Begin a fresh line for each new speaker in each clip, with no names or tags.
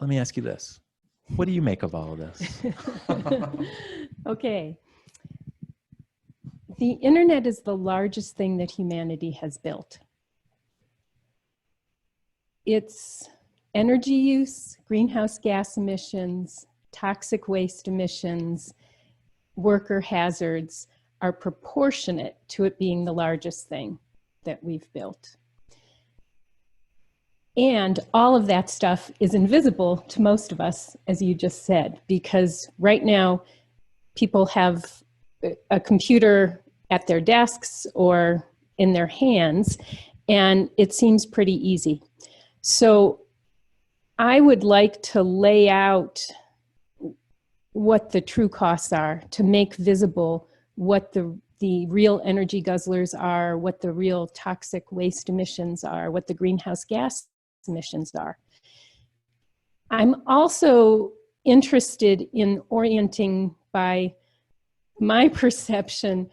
Let me ask you this. What do you make of all of this?
Okay. The internet is the largest thing that humanity has built. Its energy use, greenhouse gas emissions, toxic waste emissions, worker hazards are proportionate to it being the largest thing that we've built. And all of that stuff is invisible to most of us, as you just said, because right now people have a computer at their desks or in their hands, and it seems pretty easy. So I would like to lay out what the true costs are, to make visible what the real energy guzzlers are, what the real toxic waste emissions are, what the greenhouse gas emissions are. I'm also interested in orienting by my perception.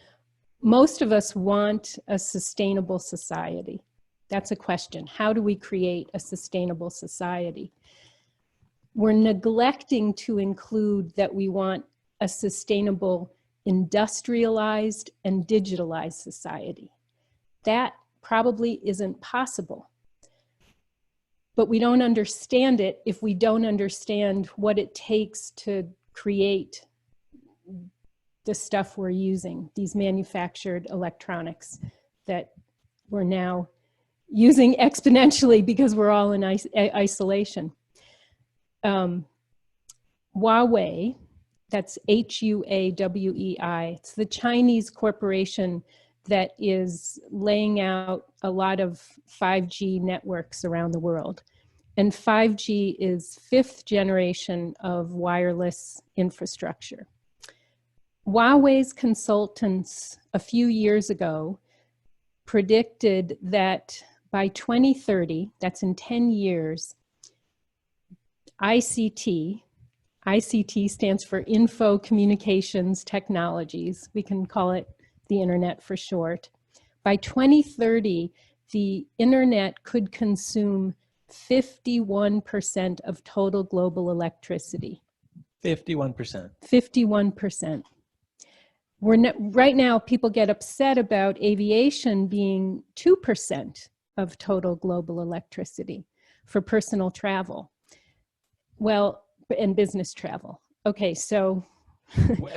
Most of us want a sustainable society. That's a question. How do we create a sustainable society? We're neglecting to include that we want a sustainable, industrialized and digitalized society. That probably isn't possible. But we don't understand it if we don't understand what it takes to create the stuff we're using, these manufactured electronics that we're now using exponentially because we're all in isolation. Huawei, that's Huawei, it's the Chinese corporation that is laying out a lot of 5G networks around the world. And 5G is 5th generation of wireless infrastructure. Huawei's consultants a few years ago predicted that by 2030, that's in 10 years, ICT stands for Info Communications Technologies. We can call it the internet for short. By 2030, the internet could consume 51% of total global electricity.
51%.
51%. Right now, people get upset about aviation being 2% of total global electricity for personal travel. Well, and business travel. Okay, so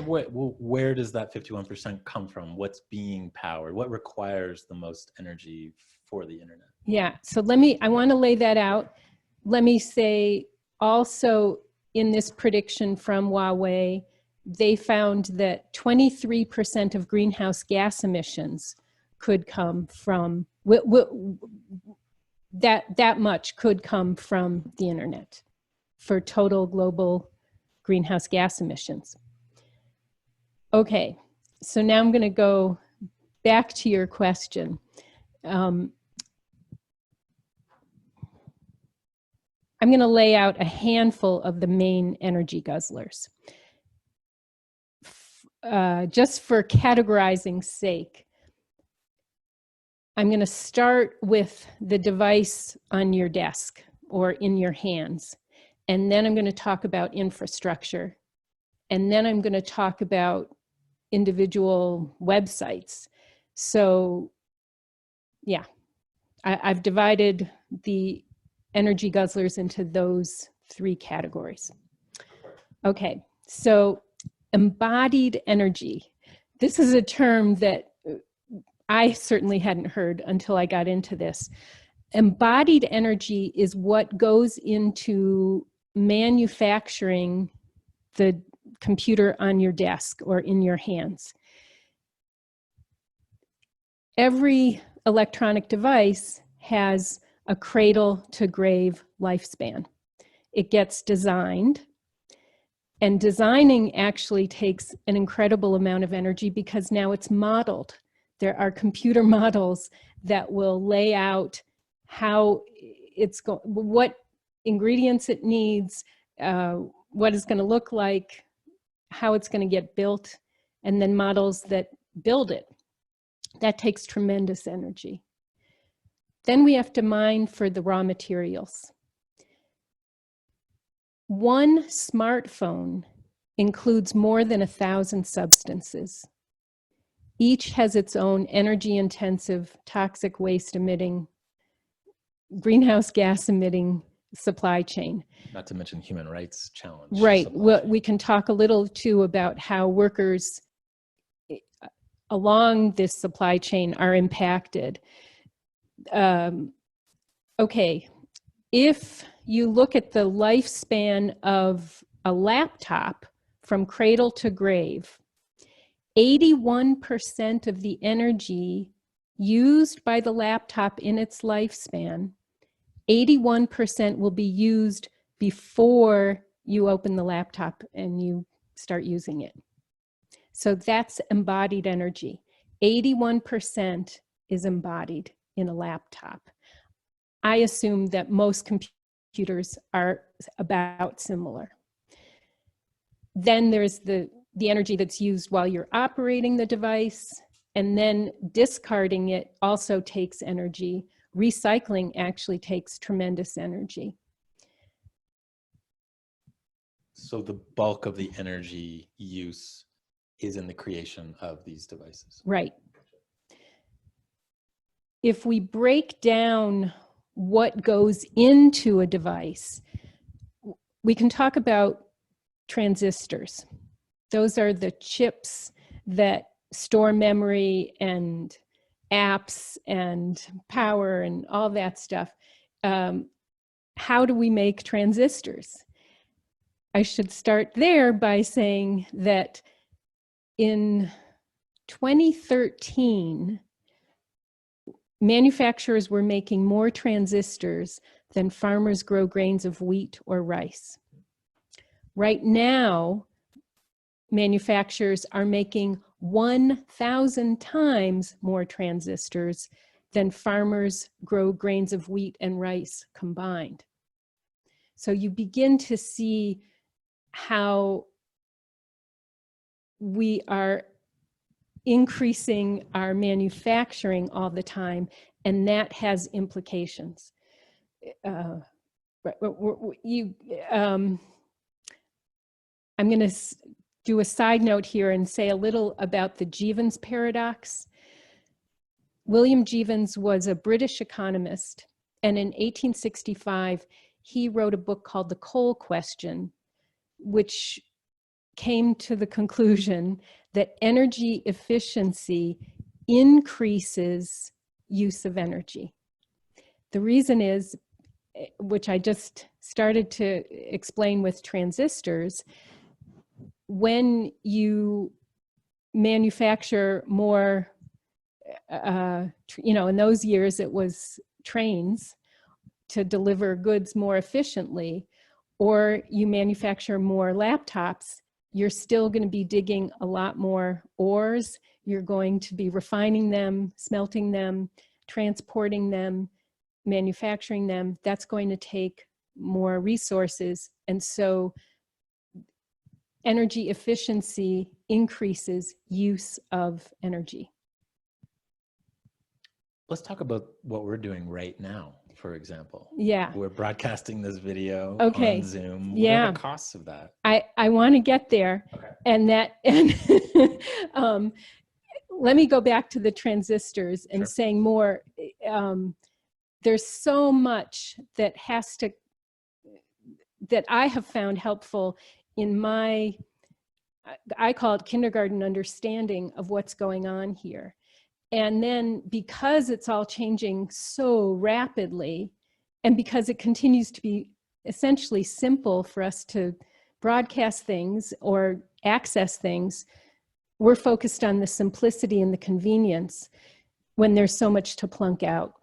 where does that 51% come from? What's being powered? What requires the most energy for the internet?
Yeah, so I want to lay that out. Let me say also in this prediction from Huawei, they found that 23% of greenhouse gas emissions could come from, that much could come from the internet for total global greenhouse gas emissions. Okay, so now I'm going to go back to your question. I'm going to lay out a handful of the main energy guzzlers. Just for categorizing sake, I'm going to start with the device on your desk or in your hands. And then I'm going to talk about infrastructure. And then I'm going to talk about individual websites. So yeah, I've divided the energy guzzlers into those 3 categories. Okay, so embodied energy. This is a term that I certainly hadn't heard until I got into this. Embodied energy is what goes into manufacturing the computer on your desk or in your hands. Every electronic device has a cradle to grave lifespan. It gets designed, and designing actually takes an incredible amount of energy because now it's modeled. There are computer models that will lay out how it's going, what ingredients it needs, what it's going to look like, how it's going to get built, and then models that build it. That takes tremendous energy. Then we have to mine for the raw materials. One smartphone includes more than 1,000 substances. Each has its own energy-intensive, toxic waste-emitting, greenhouse gas-emitting supply chain.
Not to mention human rights challenge.
Right. Well, we can talk a little too about how workers along this supply chain are impacted. Okay, if you look at the lifespan of a laptop from cradle to grave, 81% of the energy used by the laptop in its lifespan, 81% will be used before you open the laptop and you start using it. So that's embodied energy. 81% is embodied in a laptop. I assume that most computers are about similar. Then there's the energy that's used while you're operating the device, and then discarding it also takes energy. Recycling actually takes tremendous energy.
So the bulk of the energy use is in the creation of these devices.
Right. If we break down what goes into a device, we can talk about transistors. Those are the chips that store memory and apps and power and all that stuff. How do we make transistors? I should start there by saying that in 2013, manufacturers were making more transistors than farmers grow grains of wheat or rice. Right now, manufacturers are making 1,000 times more transistors than farmers grow grains of wheat and rice combined. So you begin to see how we are increasing our manufacturing all the time, and that has implications. I'm going to do a side note here and say a little about the Jevons paradox. William Jevons was a British economist, and in 1865, he wrote a book called The Coal Question, which came to the conclusion that energy efficiency increases use of energy. The reason is, which I just started to explain with transistors, when you manufacture more, in those years it was trains to deliver goods more efficiently, or you manufacture more laptops, you're still going to be digging a lot more ores. You're going to be refining them, smelting them, transporting them, manufacturing them. That's going to take more resources. And so energy efficiency increases use of energy.
Let's talk about what we're doing right now, for example.
Yeah.
We're broadcasting this video
on
Zoom.
Yeah.
What are the costs of that?
I want to get there.
Okay.
And let me go back to the transistors and
Sure.
saying more. There's so much that I have found helpful in my, I call it kindergarten understanding of what's going on here. And then because it's all changing so rapidly, and because it continues to be essentially simple for us to broadcast things or access things, we're focused on the simplicity and the convenience when there's so much to plunk out.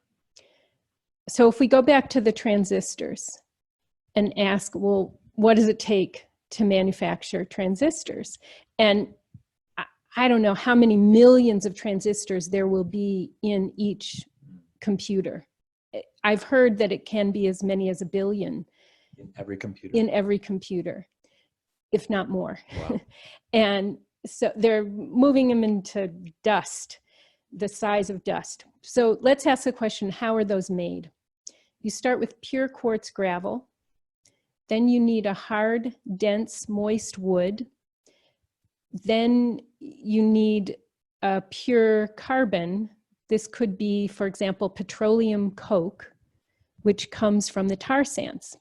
So if we go back to the transistors and ask, well, what does it take to manufacture transistors? And I don't know how many millions of transistors there will be in each computer. I've heard that it can be as many as 1 billion.
In every computer?
In every computer, if not more.
Wow.
And so they're moving them into dust, the size of dust. So let's ask the question, how are those made? You start with pure quartz gravel. Then you need a hard, dense, moist wood. Then you need a pure carbon. This could be, for example, petroleum coke, which comes from the tar sands.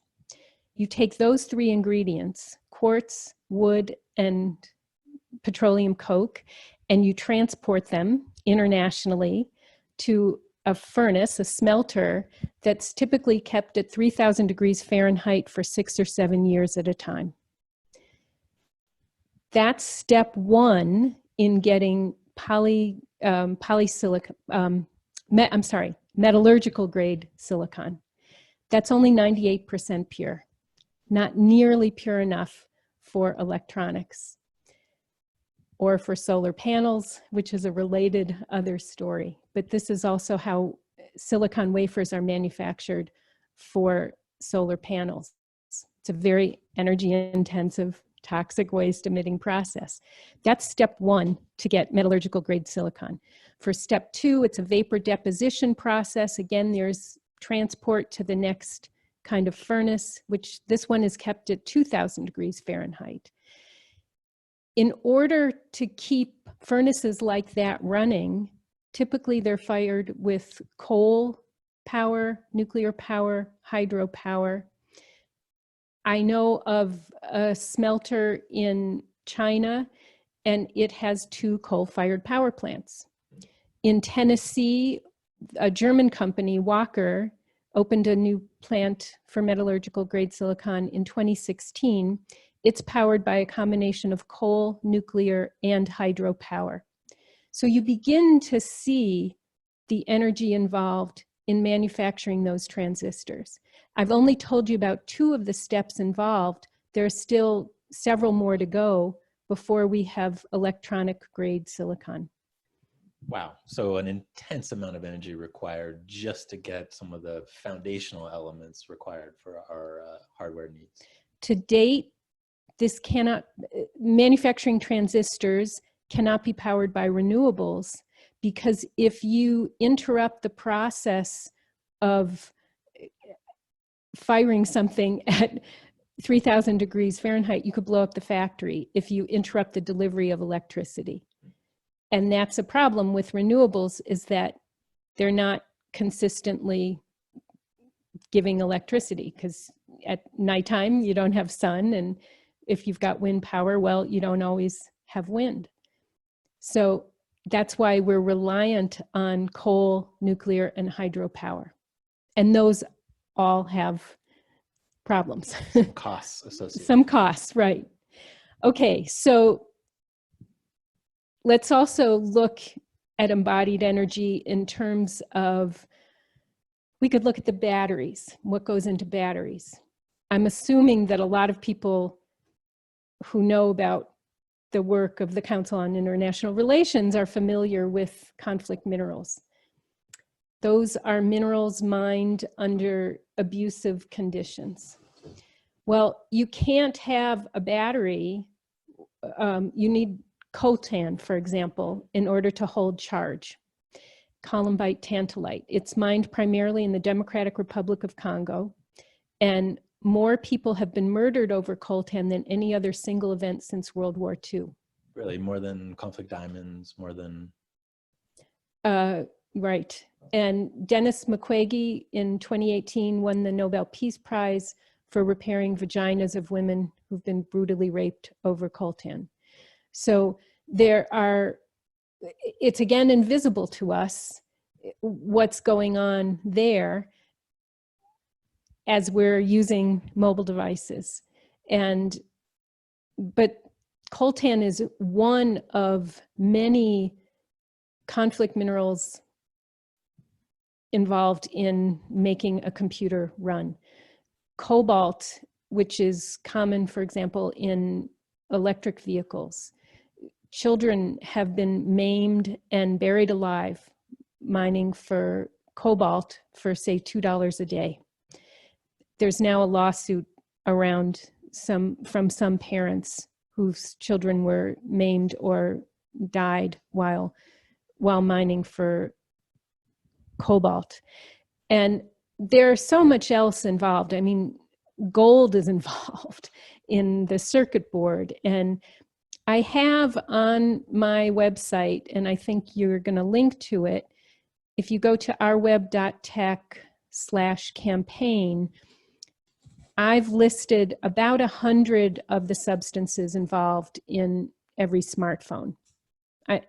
You take those three ingredients, quartz, wood, and petroleum coke, and you transport them internationally to a furnace, a smelter, that's typically kept at 3,000 degrees Fahrenheit for 6 or 7 years at a time. That's step one in getting metallurgical grade silicon. That's only 98% pure, not nearly pure enough for electronics or for solar panels, which is a related other story. But this is also how silicon wafers are manufactured for solar panels. It's a very energy intensive, toxic waste emitting process. That's step one to get metallurgical grade silicon. For step two, it's a vapor deposition process. Again, there's transport to the next kind of furnace, which this one is kept at 2,000 degrees Fahrenheit. In order to keep furnaces like that running, typically they're fired with coal power, nuclear power, hydropower. I know of a smelter in China, and it has 2 coal-fired power plants. In Tennessee, a German company, Wacker, opened a new plant for metallurgical grade silicon in 2016. It's powered by a combination of coal, nuclear, and hydropower. So you begin to see the energy involved in manufacturing those transistors. I've only told you about 2 of the steps involved. There are still several more to go before we have electronic grade silicon.
Wow. So an intense amount of energy required just to get some of the foundational elements required for our hardware needs.
To date, manufacturing transistors cannot be powered by renewables, because if you interrupt the process of firing something at 3,000 degrees Fahrenheit, you could blow up the factory if you interrupt the delivery of electricity. And that's a problem with renewables, is that they're not consistently giving electricity, because at nighttime you don't have sun, and if you've got wind power, well, you don't always have wind. So that's why we're reliant on coal, nuclear, and hydropower. And those all have problems.
Some costs associated.
Some costs, right. Okay, so let's also look at embodied energy in terms of, we could look at the batteries, what goes into batteries. I'm assuming that a lot of people who know about the work of the Council on International Relations are familiar with conflict minerals. Those are minerals mined under abusive conditions. Well, you can't have a battery, you need coltan, for example, in order to hold charge. Columbite tantalite. It's mined primarily in the Democratic Republic of Congo, and more people have been murdered over coltan than any other single event since World War II.
Really, more than conflict diamonds, more than...
Right. And Dennis Mukwege in 2018 won the Nobel Peace Prize for repairing vaginas of women who've been brutally raped over coltan. So it's again invisible to us what's going on there as we're using mobile devices. But coltan is one of many conflict minerals involved in making a computer run. Cobalt, which is common, for example, in electric vehicles. Children have been maimed and buried alive mining for cobalt for, say, $2 a day. There's now a lawsuit around from some parents whose children were maimed or died while mining for cobalt. And there's so much else involved. I mean, gold is involved in the circuit board. And I have on my website, and I think you're going to link to it, if you go to ourweb.tech/campaign, I've listed about 100 of the substances involved in every smartphone. I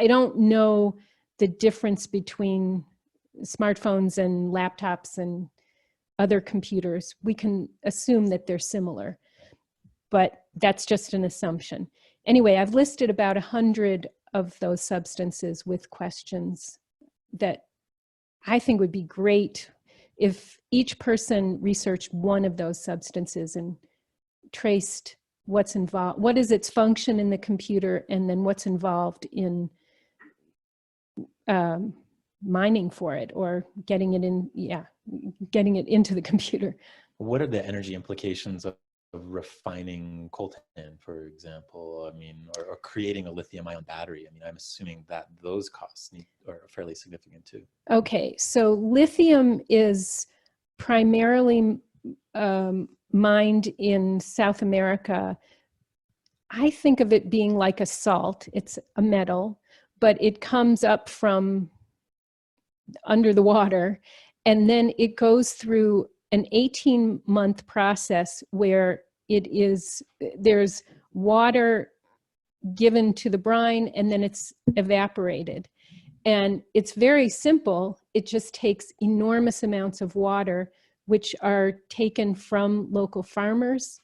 don't know the difference between smartphones and laptops and other computers. We can assume that they're similar, but that's just an assumption. Anyway, I've listed about 100 of those substances with questions that I think would be great if each person researched one of those substances and traced what's involved, what is its function in the computer, and then what's involved in mining for it or getting it in, getting it into the computer.
What are the energy implications of refining coltan, for example? I mean, or creating a lithium-ion battery? I mean, I'm assuming that those costs are fairly significant too.
Okay, so lithium is primarily mined in South America. I think of it being like a salt. It's a metal, but it comes up from under the water, and then it goes through an 18-month process where there's water given to the brine, and then it's evaporated. And it's very simple. It just takes enormous amounts of water, which are taken from local farmers.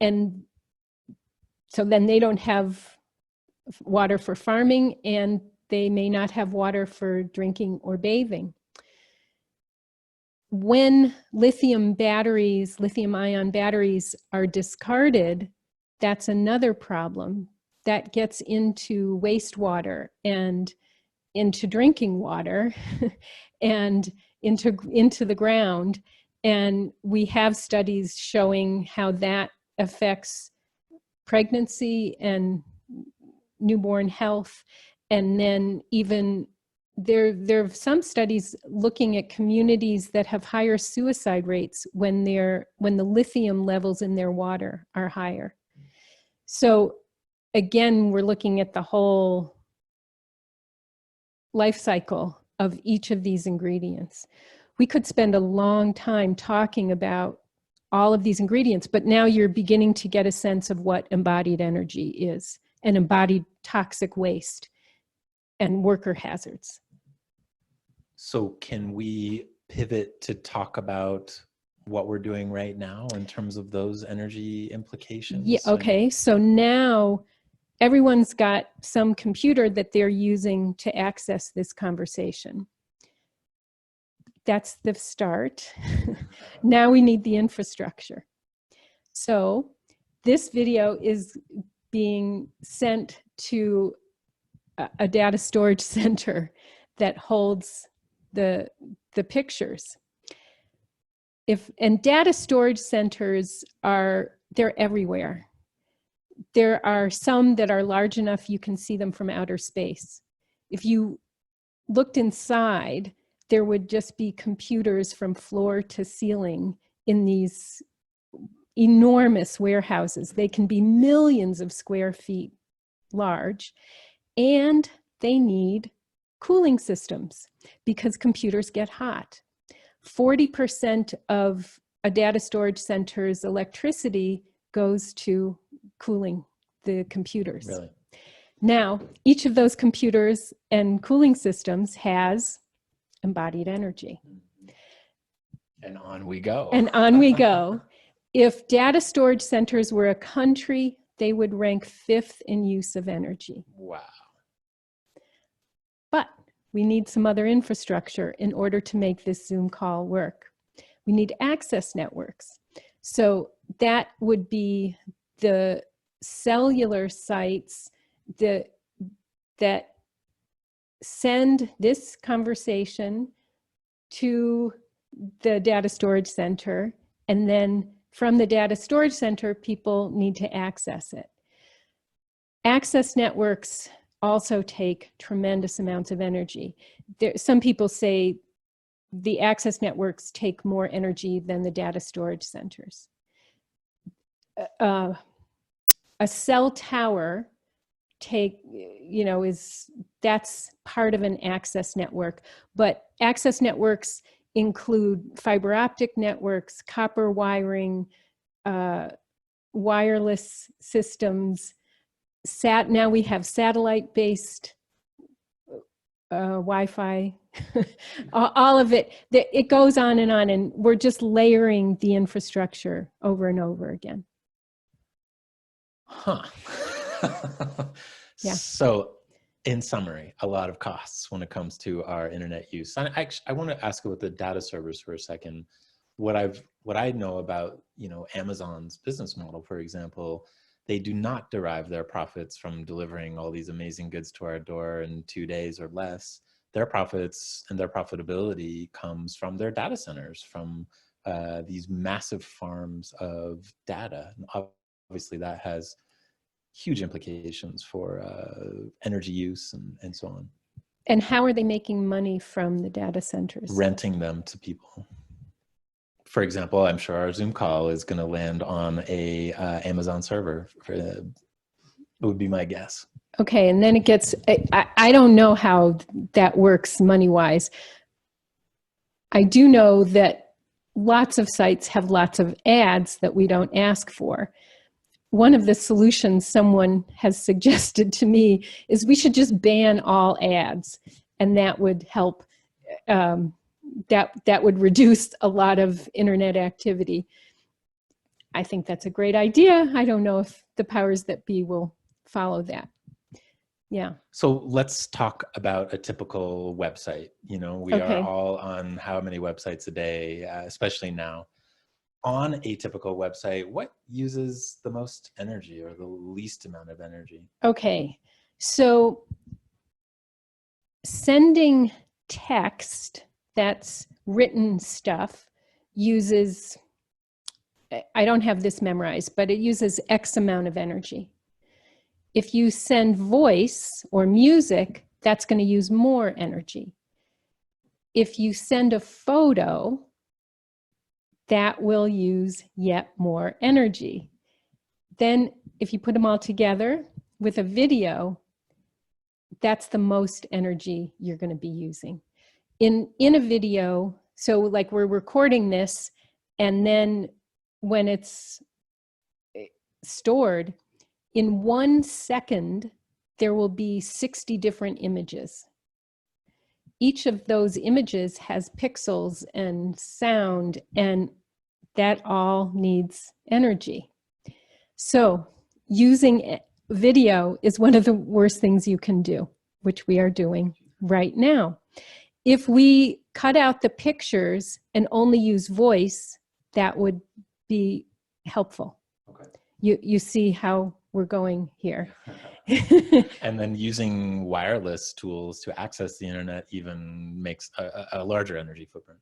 And so then they don't have water for farming, and they may not have water for drinking or bathing. When lithium-ion batteries are discarded, that's another problem. That gets into wastewater and into drinking water and into the ground. And we have studies showing how that affects pregnancy and newborn health. And then even there are some studies looking at communities that have higher suicide rates when the lithium levels in their water are higher. So again, we're looking at the whole life cycle of each of these ingredients. We could spend a long time talking about all of these ingredients, but now you're beginning to get a sense of what embodied energy is, and embodied toxic waste and worker hazards.
So can we pivot to talk about what we're doing right now in terms of those energy implications?
Yeah, okay. So now everyone's got some computer that they're using to access this conversation. That's the start. Now we need the infrastructure. So this video is being sent to a data storage center that holds the pictures. And data storage centers they're everywhere. There are some that are large enough you can see them from outer space. If you looked inside, there would just be computers from floor to ceiling in these enormous warehouses. They can be millions of square feet large, and they need cooling systems because computers get hot. 40% of a data storage center's electricity goes to cooling the computers.
Really?
Now, each of those computers and cooling systems has embodied energy.
And on we go.
And on we go. If data storage centers were a country, they would rank 5th in use of energy.
Wow.
But we need some other infrastructure in order to make this Zoom call work. We need access networks. So that would be the cellular sites that send this conversation to the data storage center, and then from the data storage center, people need to access it. Access networks also take tremendous amounts of energy. Some people say the access networks take more energy than the data storage centers. a cell tower that's part of an access network, but access networks include fiber optic networks, copper wiring, wireless systems, now we have satellite-based Wi-Fi, all of it. It goes on, and we're just layering the infrastructure over and over again.
Huh.
Yeah.
So, in summary, a lot of costs when it comes to our internet use. And I want to ask about the data servers for a second. What I know about, Amazon's business model, for example, they do not derive their profits from delivering all these amazing goods to our door in 2 days or less. Their profits and their profitability comes from their data centers, from these massive farms of data. And obviously, that has huge implications for energy use and so on.
And how are they making money from the data centers?
Renting them to people. For example, I'm sure our Zoom call is going to land on a Amazon server. It would be my guess.
Okay, and then it gets, I don't know how that works money-wise. I do know that lots of sites have lots of ads that we don't ask for. One of the solutions someone has suggested to me is we should just ban all ads, and that would help. That would reduce a lot of internet activity. I think that's a great idea. I don't know if the powers that be will follow that. Yeah.
So let's talk about a typical website. We
Okay.
are all on how many websites a day, especially now. On a typical website, what uses the most energy or the least amount of energy?
Okay. So sending text, that's written stuff, uses, I don't have this memorized, but it uses X amount of energy. If you send voice or music, that's going to use more energy. If you send a photo, that will use yet more energy. Then if you put them all together with a video, that's the most energy you're going to be using. In a video, so like we're recording this, and then when it's stored, in 1 second, there will be 60 different images. Each of those images has pixels and sound, and that all needs energy. So using video is one of the worst things you can do, which we are doing right now. If we cut out the pictures and only use voice, that would be helpful.
Okay.
You see how we're going here.
And then using wireless tools to access the internet even makes a larger energy footprint.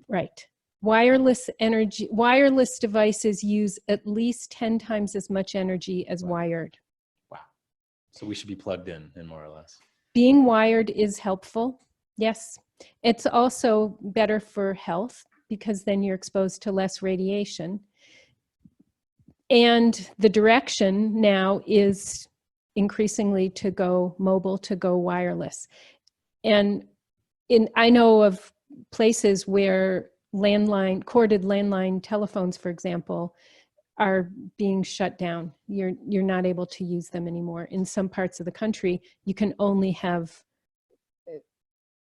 Right. Wireless devices use at least 10 times as much energy as wired.
Wow. So we should be plugged in more or less.
Being wired is helpful. Yes. It's also better for health because then you're exposed to less radiation. And the direction now is increasingly to go mobile, to go wireless. And I know of places where corded landline telephones, for example, are being shut down. You're not able to use them anymore. In some parts of the country, you can only have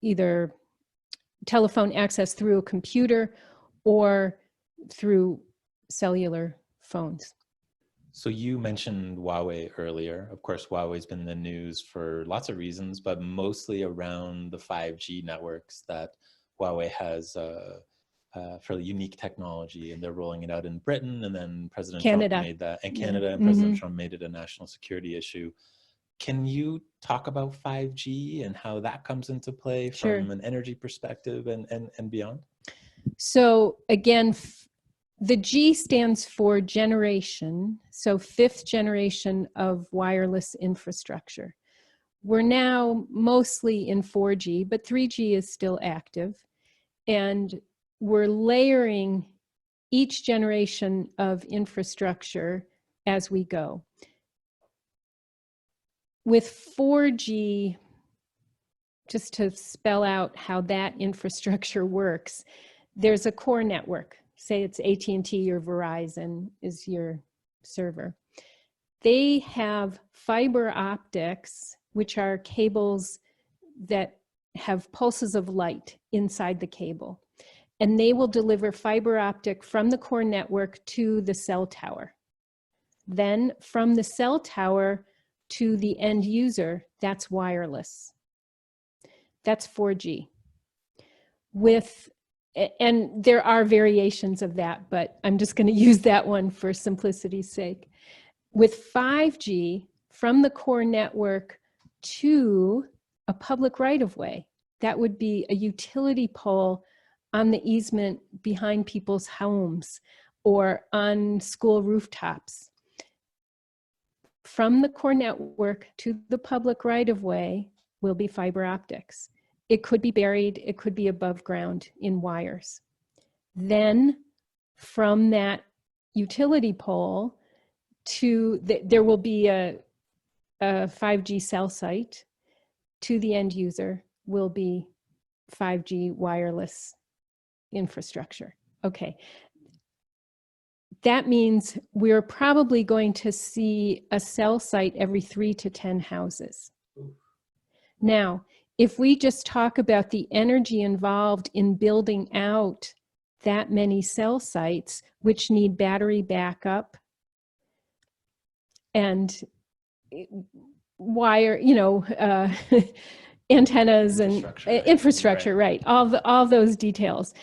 either telephone access through a computer or through cellular phones.
So you mentioned Huawei earlier. Of course, Huawei's been in the news for lots of reasons, but mostly around the 5G networks that Huawei has fairly unique technology, and they're rolling it out in Britain, and then President Trump made that, and Canada, and President Trump made it a national security issue. Can you talk about 5G and how that comes into play from an energy perspective and beyond? So
again, the G stands for generation, so 5th generation of wireless infrastructure. We're now mostly in 4G, but 3G is still active. And we're layering each generation of infrastructure as we go. With 4G, just to spell out how that infrastructure works, there's a core network. Say it's AT&T or Verizon is your server. They have fiber optics, which are cables that have pulses of light inside the cable. And they will deliver fiber optic from the core network to the cell tower. Then from the cell tower to the end user, that's wireless. That's 4G. And there are variations of that, but I'm just going to use that one for simplicity's sake. With 5G, from the core network to a public right-of-way, that would be a utility pole on the easement behind people's homes or on school rooftops. From the core network to the public right-of-way will be fiber optics. It could be buried, it could be above ground in wires. Then from that utility pole to, there will be a 5G cell site. To the end user will be 5G wireless infrastructure. Okay. That means we're probably going to see a cell site every 3 to 10 houses. Now, if we just talk about the energy involved in building out that many cell sites, which need battery backup and wire, antennas and infrastructure, right? All those details.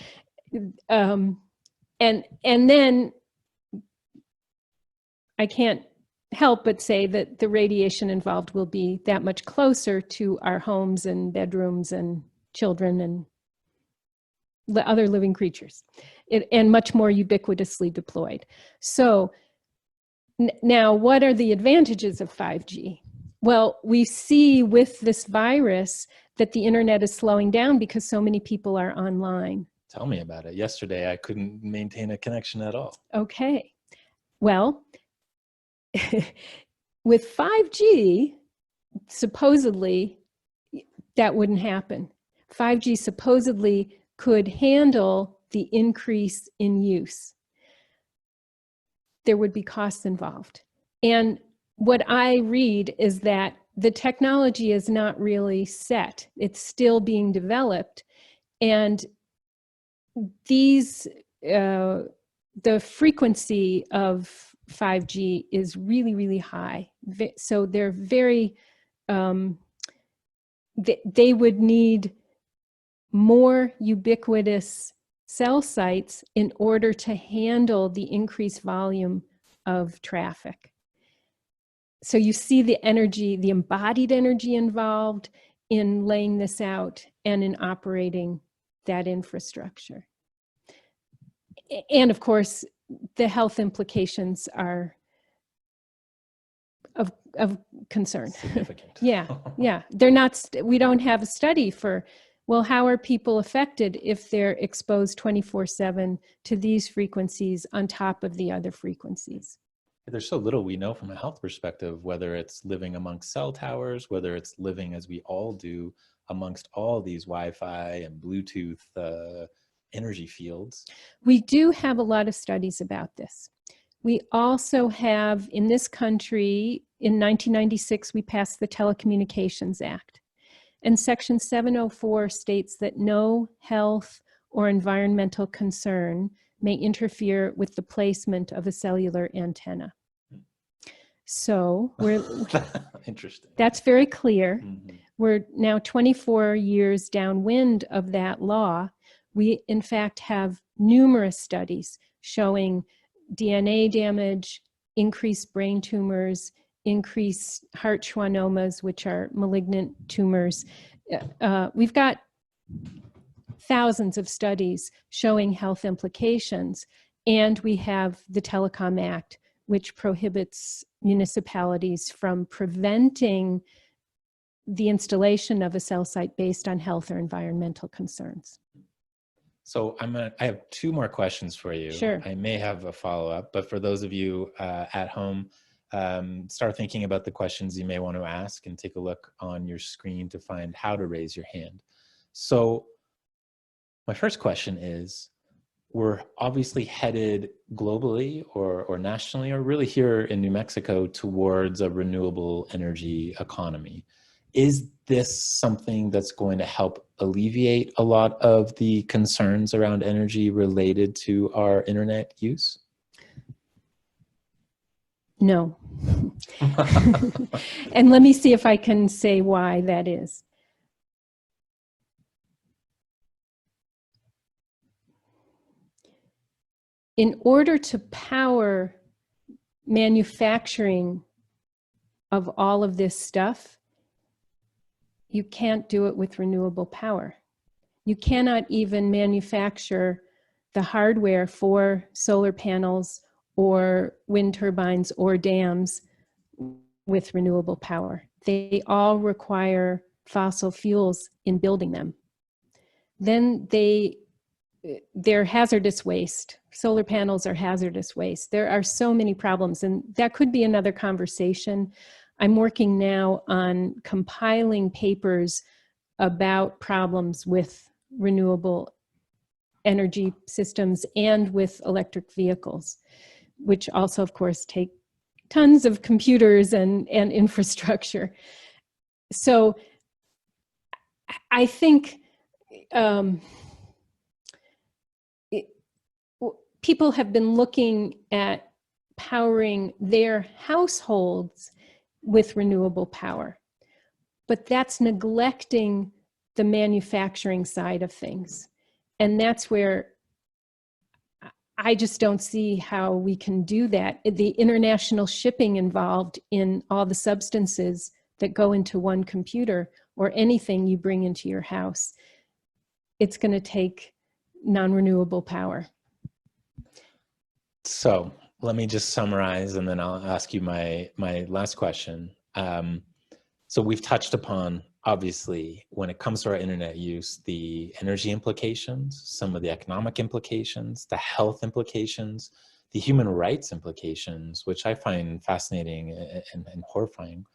And then I can't help but say that the radiation involved will be that much closer to our homes and bedrooms and children and the other living creatures, and much more ubiquitously deployed. So now, what are the advantages of 5G? Well, we see with this virus that the internet is slowing down because so many people are online.
Tell me about it. Yesterday, I couldn't maintain a connection at all.
Okay. Well, with 5G, supposedly, that wouldn't happen. 5G supposedly could handle the increase in use. There would be costs involved. And what I read is that the technology is not really set. It's still being developed. And the frequency of 5G is really, really high. So they're very, they would need more ubiquitous cell sites in order to handle the increased volume of traffic. So you see the energy, the embodied energy involved in laying this out and in operating that infrastructure. And of course, the health implications are of concern.
Significant.
Yeah. They're not, we don't have a study for, well, how are people affected if they're exposed 24/7 to these frequencies on top of the other frequencies?
There's so little we know from a health perspective, whether it's living amongst cell towers, whether it's living as we all do amongst all these Wi-Fi and Bluetooth energy fields.
We do have a lot of studies about this. We also have, in this country, in 1996, we passed the Telecommunications Act. And Section 704 states that no health or environmental concern may interfere with the placement of a cellular antenna. So we're
interesting.
That's very clear.
Mm-hmm.
We're now 24 years downwind of that law. We, in fact, have numerous studies showing DNA damage, increased brain tumors, increased heart schwannomas, which are malignant tumors. We've got thousands of studies showing health implications, and we have the Telecom Act, which prohibits municipalities from preventing the installation of a cell site based on health or environmental concerns.
So I have two more questions for you.
Sure.
I may have a follow-up, but for those of you at home, start thinking about the questions you may want to ask and take a look on your screen to find how to raise your hand. So my first question is, we're obviously headed globally or nationally, or really here in New Mexico, towards a renewable energy economy. Is this something that's going to help alleviate a lot of the concerns around energy related to our internet use?
No. And let me see if I can say why that is. In order to power manufacturing of all of this stuff, you can't do it with renewable power. You cannot even manufacture the hardware for solar panels or wind turbines or dams with renewable power. They all require fossil fuels in building them. Then they're hazardous waste. Solar panels are hazardous waste. There are so many problems, and that could be another conversation. I'm working now on compiling papers about problems with renewable energy systems and with electric vehicles, which also, of course, take tons of computers and infrastructure. So I think people have been looking at powering their households with renewable power, but that's neglecting the manufacturing side of things. And that's where I just don't see how we can do that. The international shipping involved in all the substances that go into one computer or anything you bring into your house, it's going to take non-renewable power.
So let me just summarize, and then I'll ask you my last question. So we've touched upon, obviously, when it comes to our internet use, the energy implications, some of the economic implications, the health implications, the human rights implications, which I find fascinating and horrifying.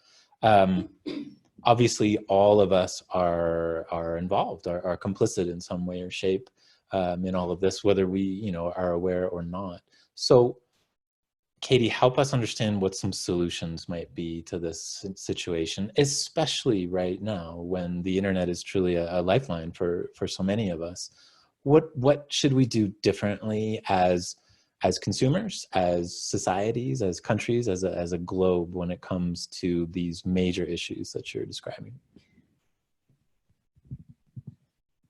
Obviously, all of us are involved, are complicit in some way or shape in all of this, whether we are aware or not. So Katie, help us understand what some solutions might be to this situation, especially right now when the internet is truly a lifeline for so many of us. What should we do differently as consumers, as societies, as countries, as a globe when it comes to these major issues that you're describing?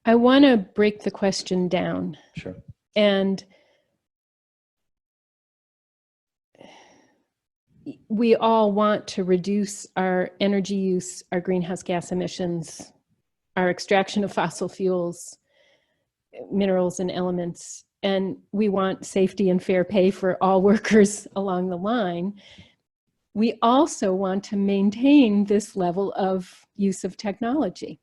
I want to break the question down.
Sure.
And we all want to reduce our energy use, our greenhouse gas emissions, our extraction of fossil fuels, minerals and elements, and we want safety and fair pay for all workers along the line. We also want to maintain this level of use of technology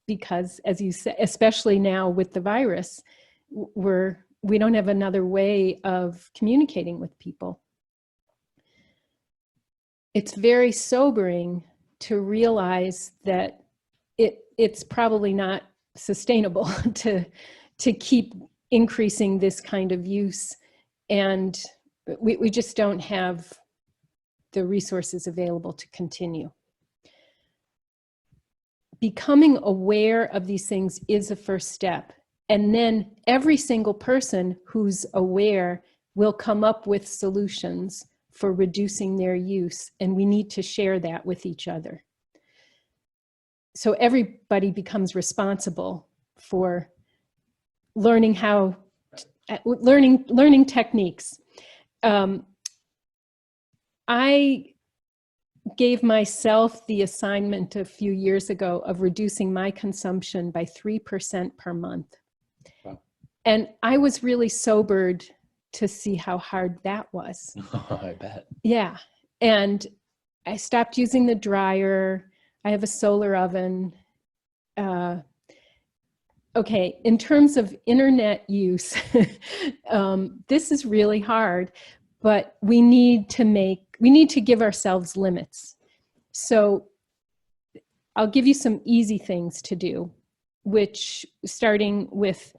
because, as you said, especially now with the virus, we don't have another way of communicating with people. It's very sobering to realize that it's probably not sustainable to keep increasing this kind of use, and we just don't have the resources available to continue. Becoming aware of these things is a first step, and then every single person who's aware will come up with solutions for reducing their use, and we need to share that with each other. So everybody becomes responsible for learning learning techniques. I gave myself the assignment a few years ago of reducing my consumption by 3% per month.
Wow.
And I was really sobered to see how hard that was.
I bet.
Yeah. And I stopped using the dryer. I have a solar oven. Okay, in terms of internet use, this is really hard, but we need to give ourselves limits. So I'll give you some easy things to do, which starting with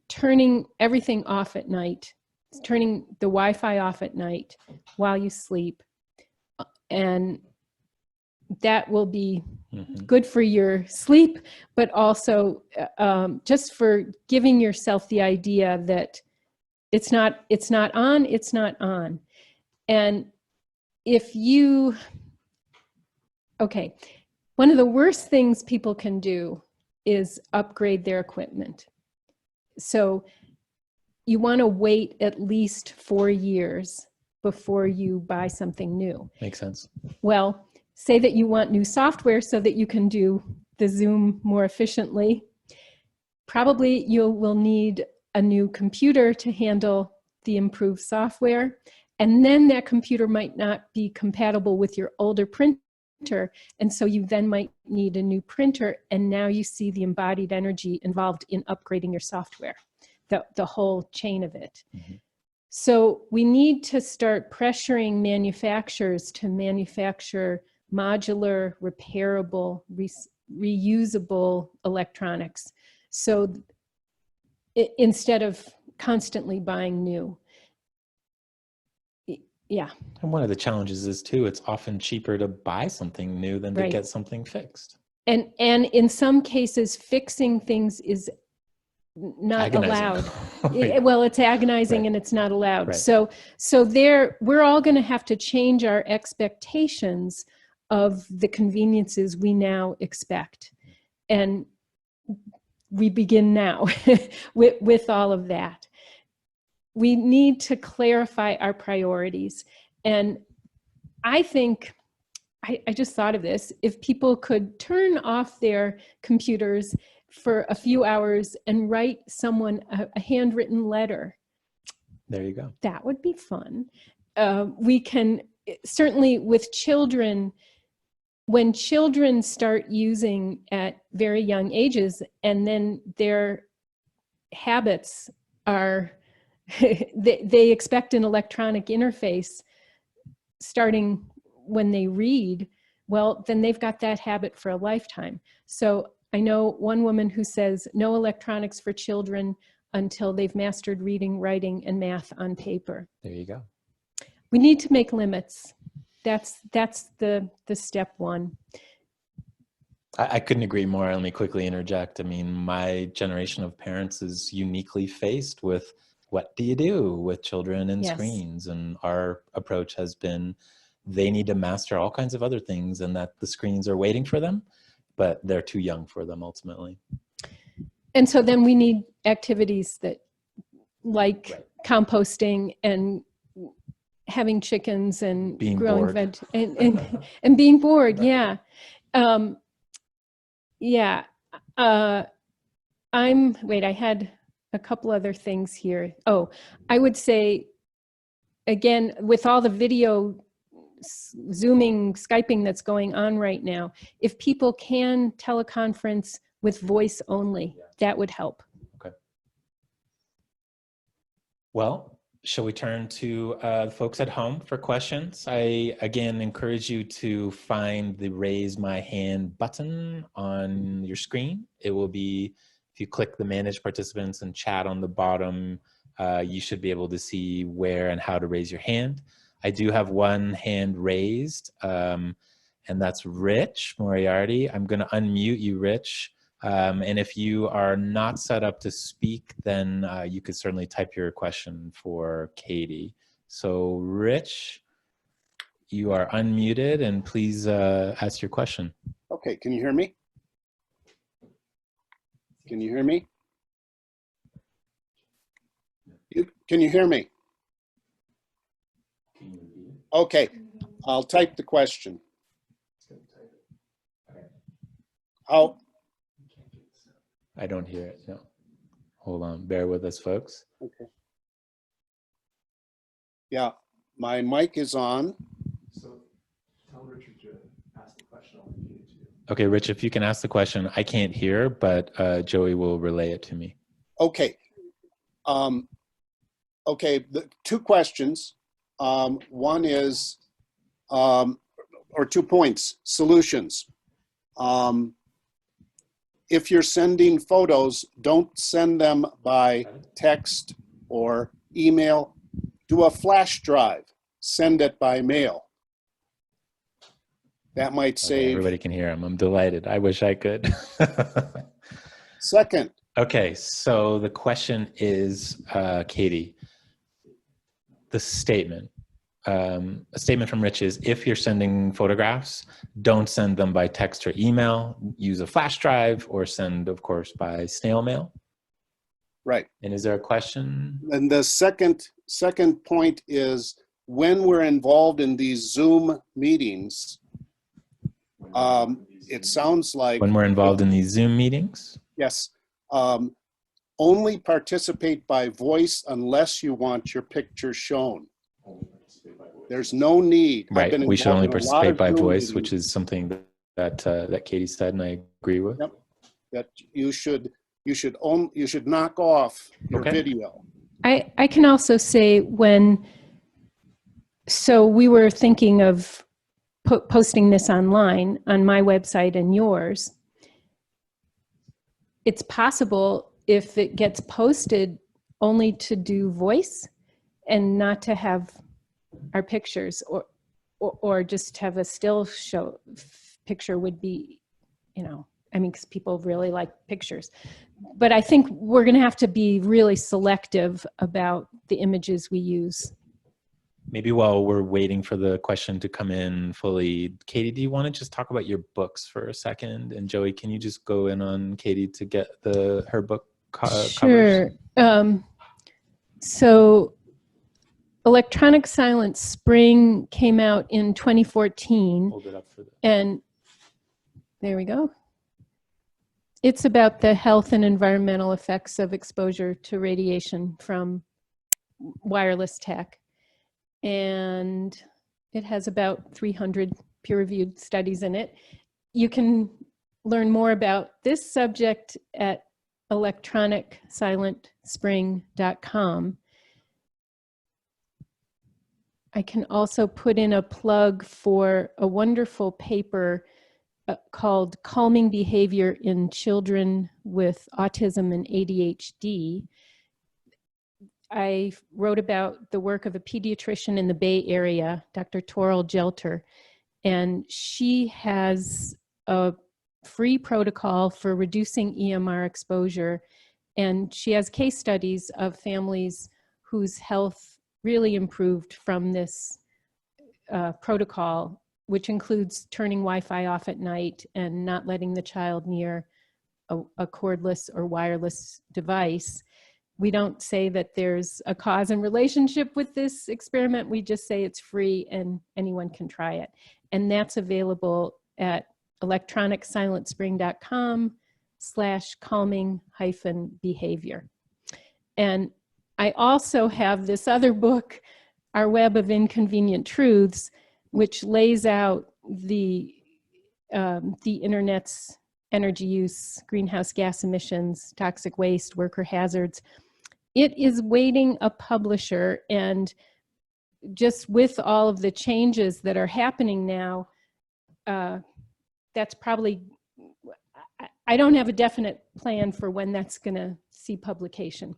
turning everything off at night, turning the Wi-Fi off at night while you sleep. And that will be good for your sleep, but also just for giving yourself the idea that it's not on. And if you, okay, one of the worst things people can do is upgrade their equipment. So you want to wait at least 4 years before you buy something new.
Makes sense.
Well, say that you want new software so that you can do the Zoom more efficiently. Probably you will need a new computer to handle the improved software. And then that computer might not be compatible with your older printer. And so you then might need a new printer. And now you see the embodied energy involved in upgrading your software, the whole chain of it. Mm-hmm. So we need to start pressuring manufacturers to manufacture modular, repairable, reusable electronics. So instead of constantly buying new. Yeah.
And one of the challenges is too, it's often cheaper to buy something new than to get something fixed.
And in some cases, fixing things is not allowed. Well, it's agonizing and it's not allowed. So there, we're all going to have to change our expectations of the conveniences we now expect. And we begin now with all of that. We need to clarify our priorities. And I think, I just thought of this, if people could turn off their computers for a few hours and write someone a handwritten letter.
There you go.
That would be fun. We can, certainly with children, when children start using at very young ages and then their habits are, they expect an electronic interface starting when they read, well, then they've got that habit for a lifetime. So I know one woman who says no electronics for children until they've mastered reading, writing, and math on paper.
There you go.
We need to make limits. That's the step one.
I couldn't agree more. Let me quickly interject. I mean, my generation of parents is uniquely faced with what do you do with children and screens? And our approach has been they need to master all kinds of other things and that the screens are waiting for them, but they're too young for them ultimately.
And so then we need activities that like composting and having chickens and
being
growing
bored.
and being bored. Yeah. I had a couple other things here. Oh, I would say, again, with all the video Zooming, Skyping that's going on right now, if people can teleconference with voice only, that would help.
Okay. Well, shall we turn to folks at home for questions? I, again, encourage you to find the raise my hand button on your screen. It will be, if you click the manage participants and chat on the bottom, you should be able to see where and how to raise your hand. I do have one hand raised, and that's Rich Moriarty. I'm going to unmute you, Rich. And if you are not set up to speak, then you could certainly type your question for Katie. So Rich, you are unmuted and please ask your question.
Okay, can you hear me? Can you hear me? Can you hear me? Okay, I'll type the question. How?
I don't hear it, no. Hold on, bear with us, folks.
Okay. Yeah, my mic is on.
So tell Richard to ask the question, I'll repeat it to you.
Okay, Rich, if you can ask the question, I can't hear, but Joey will relay it to me.
Okay. Okay, the two questions. One is, or 2 points, solutions. If you're sending photos, don't send them by text or email. Do a flash drive. Send it by mail. That might
Okay,
save.
everybody can hear him. I'm delighted. I wish I could.
Second,
Okay, so the question is, Katie, the statement. A statement from Rich is, if you're sending photographs, don't send them by text or email. Use a flash drive or send, of course, by snail mail.
right.
And is there a question?
And the second point is, when we're involved in these Zoom meetings, it sounds like,
When we're involved in these Zoom meetings?
yes, only participate by voice unless you want your picture shown. There's no need. I've
Right,
been
we should only
involved in a lot
participate
of
by
Zoom
voice,
meetings
which is something that Katie said, and I agree with.
Yep. that you should knock off your
Okay.
video.
I can also say so we were thinking of posting this online on my website and yours. It's possible if it gets posted only to do voice and not to have our pictures, or just have a still show picture would be, I mean, because people really like pictures. But I think we're going to have to be really selective about the images we use.
Maybe while we're waiting for the question to come in fully, Katie, do you want to just talk about your books for a second? And Joey, can you just go in on Katie to get her book
Sure.
covers?
So Electronic Silent Spring came out in 2014.
Hold it up for
And there we go. It's about the health and environmental effects of exposure to radiation from wireless tech. And it has about 300 peer-reviewed studies in it. You can learn more about this subject at electronicsilentspring.com. I can also put in a plug for a wonderful paper called Calming Behavior in Children with Autism and ADHD. I wrote about the work of a pediatrician in the Bay Area, Dr. Toril Gelter, and she has a free protocol for reducing EMR exposure, and she has case studies of families whose health really improved from this protocol, which includes turning Wi-Fi off at night and not letting the child near a cordless or wireless device. We don't say that there's a cause and relationship with this experiment. We just say it's free and anyone can try it. And that's available at electronicsilentspring.com/calming-behavior. And I also have this other book, Our Web of Inconvenient Truths, which lays out the internet's energy use, greenhouse gas emissions, toxic waste, worker hazards. It is waiting a publisher, and just with all of the changes that are happening now, that's probably, I don't have a definite plan for when that's going to see publication.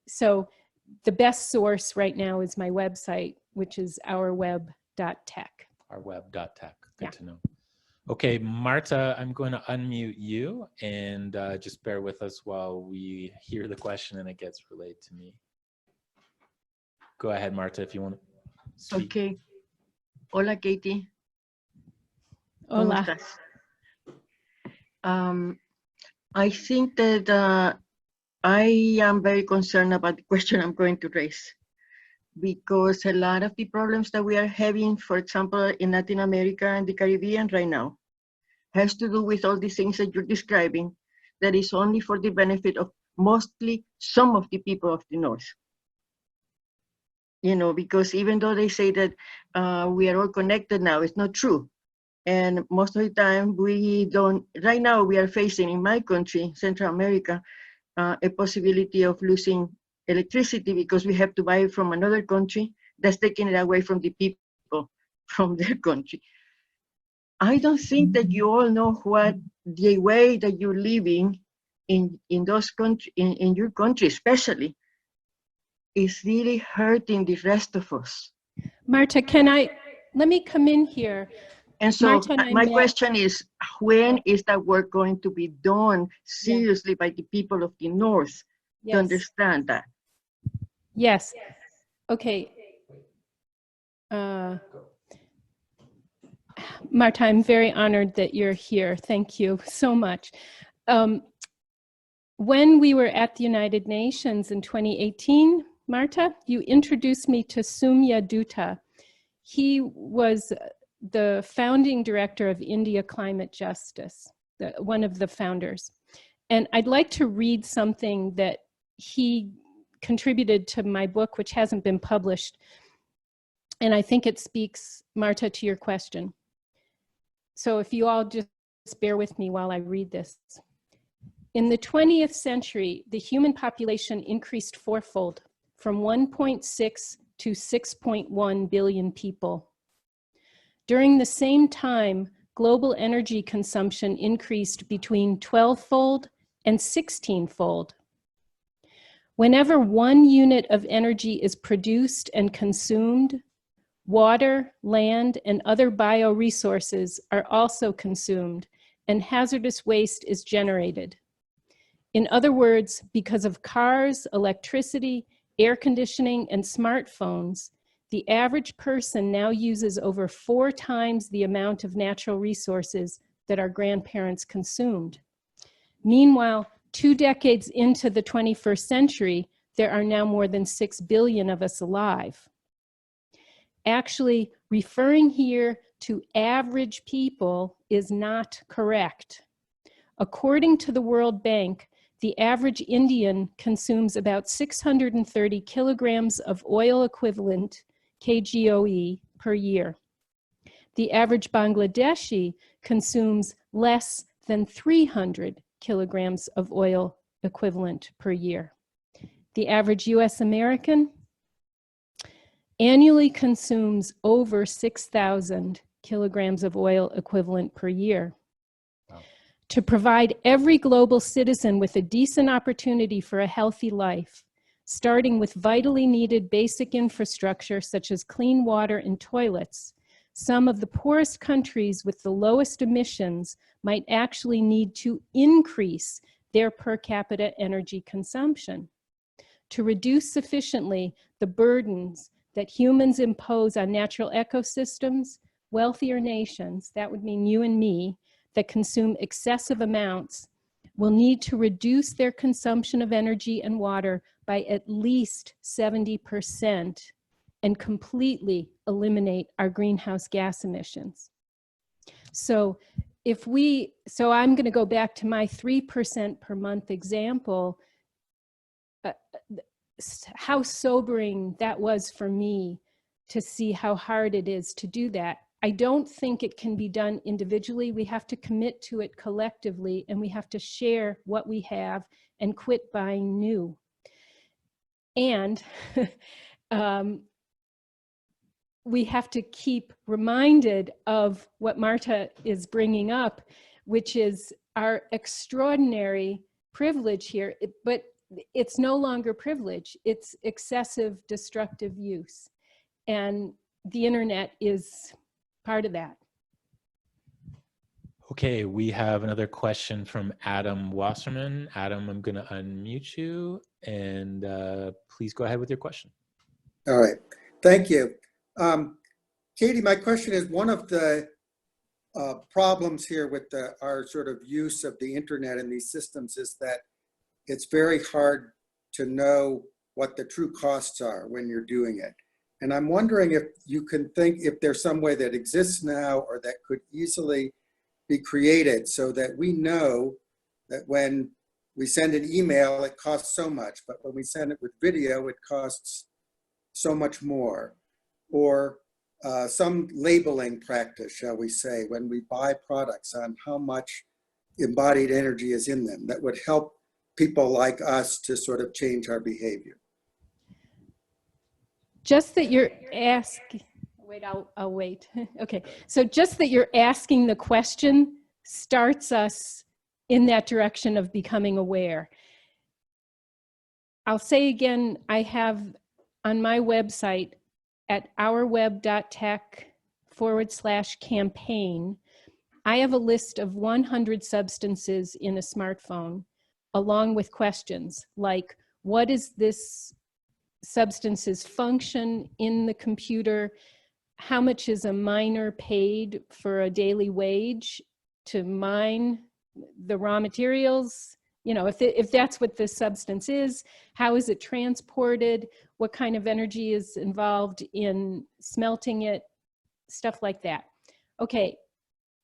So the best source right now is my website, which is ourweb.tech.
Ourweb.tech. Good
Yeah.
to know. Okay, Marta, I'm going to unmute you and just bear with us while we hear the question and it gets relayed to me. Go ahead, Marta, if you want to speak.
Okay. Hola, Katie.
Hola.
¿Cómo estás? I think that I am very concerned about the question I'm going to raise, because a lot of the problems that we are having, for example, in Latin America and the Caribbean right now, has to do with all these things that you're describing, that is only for the benefit of mostly some of the people of the North. You know, because even though they say that we are all connected now, it's not true. And most of the time we don't, right now we are facing in my country, Central America, a possibility of losing electricity because we have to buy it from another country that's taking it away from the people from their country. I don't think that you all know what the way that you're living in those country, in your country especially, is really hurting the rest of us.
Marta, let me come in here.
And so
Marta and I
my
met-
question is, when is that work going to be done seriously by the people of the North to
Yes.
understand that?
Yes. Okay. Marta, I'm very honored that you're here. Thank you so much. When we were at the United Nations in 2018, Marta, you introduced me to Soumya Dutta. He was the founding director of India Climate Justice, one of the founders. And I'd like to read something that he contributed to my book, which hasn't been published. And I think it speaks, Marta, to your question. So if you all just bear with me while I read this. In the 20th century, the human population increased fourfold, from 1.6 to 6.1 billion people. During the same time, global energy consumption increased between 12-fold and 16-fold. Whenever 1 unit of energy is produced and consumed, water, land, and other bioresources are also consumed, and hazardous waste is generated. In other words, because of cars, electricity, air conditioning, and smartphones, the average person now uses over 4 times the amount of natural resources that our grandparents consumed. Meanwhile, 2 decades into the 21st century, there are now more than 6 billion of us alive. Actually, referring here to average people is not correct. According to the World Bank, the average Indian consumes about 630 kilograms of oil equivalent, KGOE, per year. The average Bangladeshi consumes less than 300 kilograms of oil equivalent per year. The average US American annually consumes over 6,000 kilograms of oil equivalent per year. To provide every global citizen with a decent opportunity for a healthy life, starting with vitally needed basic infrastructure such as clean water and toilets, some of the poorest countries with the lowest emissions might actually need to increase their per capita energy consumption. To reduce sufficiently the burdens that humans impose on natural ecosystems, wealthier nations, that would mean you and me, that consume excessive amounts, will need to reduce their consumption of energy and water by at least 70% and completely eliminate our greenhouse gas emissions. So I'm going to go back to my 3% per month example. How sobering that was for me to see how hard it is to do that. I don't think it can be done individually. We have to commit to it collectively, and we have to share what we have and quit buying new. And we have to keep reminded of what Marta is bringing up, which is our extraordinary privilege here, but it's no longer privilege, it's excessive destructive use. And the internet is part of that.
Okay, we have another question from Adam Wasserman. Adam, I'm going to unmute you, and please go ahead with your question.
All right, thank you. Katie, my question is, one of the problems here with our sort of use of the internet and these systems is that it's very hard to know what the true costs are when you're doing it. And I'm wondering if you can think if there's some way that exists now or that could easily be created so that we know that when we send an email, it costs so much, but when we send it with video, it costs so much more. Or some labeling practice, shall we say, when we buy products on how much embodied energy is in them that would help people like us to sort of change our behavior?
Just that you're asking, wait, I'll wait. Okay, so just that you're asking the question starts us in that direction of becoming aware. I'll say again, I have on my website at ourweb.tech/campaign, I have a list of 100 substances in a smartphone, along with questions like, what is this substance's function in the computer? How much is a miner paid for a daily wage to mine the raw materials? You know, if that's what this substance is, how is it transported? What kind of energy is involved in smelting it? Stuff like that. Okay,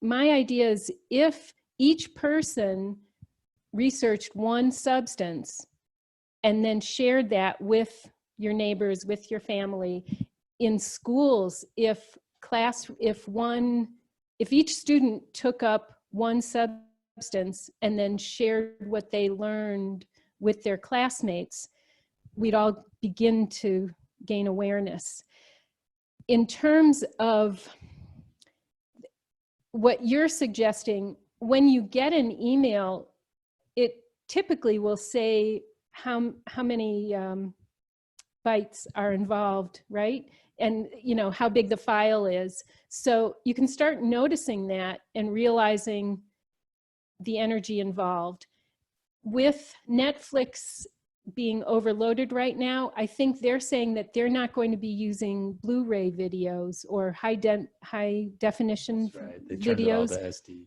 my idea is if each person researched one substance and then shared that with your neighbors, with your family, in schools, if each student took up one substance and then shared what they learned with their classmates, we'd all begin to gain awareness. In terms of what you're suggesting, when you get an email, it typically will say how many bytes are involved, right? And you know how big the file is. So you can start noticing that and realizing the energy involved. With Netflix being overloaded right now, I think they're saying that they're not going to be using Blu-ray videos or high definition
That's right. They turned it all
videos.
to SD.